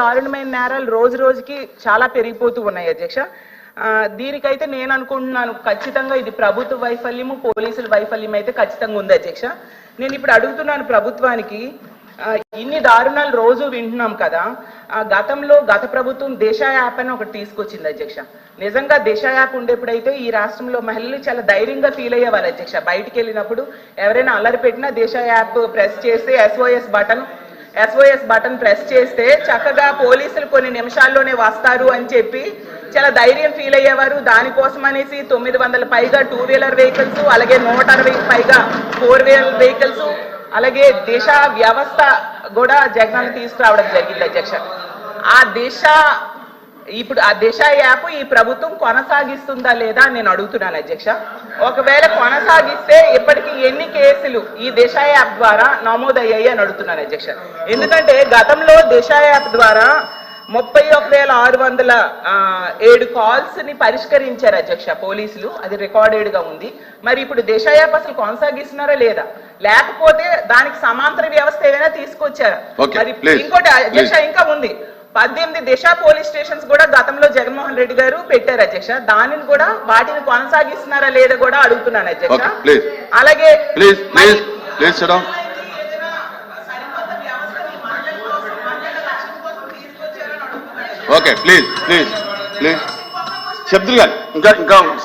దారుణమైన నేరాలు రోజు రోజుకి చాలా పెరిగిపోతూ ఉన్నాయి అధ్యక్ష. దీనికైతే నేను అనుకుంటున్నాను ఖచ్చితంగా ఇది ప్రభుత్వ వైఫల్యము, పోలీసుల వైఫల్యం అయితే ఖచ్చితంగా ఉంది అధ్యక్ష. నేను ఇప్పుడు అడుగుతున్నాను ప్రభుత్వానికి, ఇన్ని దారుణాలు రోజు వింటున్నాం కదా, గత ప్రభుత్వం దిశ యాప్ అని ఒకటి తీసుకొచ్చింది అధ్యక్ష. నిజంగా దిశ యాప్ ఉండేప్పుడైతే ఈ రాష్ట్రంలో మహిళలు చాలా ధైర్యంగా ఫీల్ అయ్యేవారు అధ్యక్ష. బయటికి వెళ్ళినప్పుడు ఎవరైనా అల్లరి పెట్టినా దిశ యాప్ ప్రెస్ చేసి SOS బటన్ ప్రెస్ చేస్తే చక్కగా పోలీసులు కొన్ని నిమిషాల్లోనే వస్తారు అని చెప్పి చాలా ధైర్యం ఫీల్ అయ్యేవారు. దానికోసం అనేసి 900 పైగా 2 వీలర్ వెహికల్స్, అలాగే 160 పైగా 4 వీలర్ వెహికల్స్, అలాగే దిశ వ్యవస్థ కూడా జగన్ తీసుకురావడం జరిగింది అధ్యక్ష. ఇప్పుడు ఆ దిశ యాప్ ఈ ప్రభుత్వం కొనసాగిస్తుందా లేదా అని నేను అడుగుతున్నాను అధ్యక్ష. ఒకవేళ కొనసాగిస్తే ఇప్పటికీ ఎన్ని కేసులు ఈ దిశ యాప్ ద్వారా నమోదయ్యాయి అని అడుగుతున్నాను అధ్యక్ష. ఎందుకంటే గతంలో దిశ యాప్ ద్వారా 31,607 కాల్స్ ని పరిష్కరించారు అధ్యక్ష పోలీసులు. అది రికార్డెడ్ గా ఉంది. మరి ఇప్పుడు దిశ యాప్ అసలు కొనసాగిస్తున్నారా లేదా, లేకపోతే దానికి సమాంతర వ్యవస్థ ఏదైనా తీసుకొచ్చారా? మరి ఇంకోటి అధ్యక్ష ఇంకా ఉంది, 18 దిశ పోలీస్ స్టేషన్స్ కూడా గతంలో జగన్మోహన్ రెడ్డి గారు పెట్టారు అధ్యక్ష. దానిని కూడా వాటిని కొనసాగిస్తున్నారా లేదా కూడా అడుగుతున్నాను అధ్యక్ష. అలాగే ఓకే ప్లీజ్ ప్లీజ్ ప్లీజ్ శబ్దులు గారు ఇంకా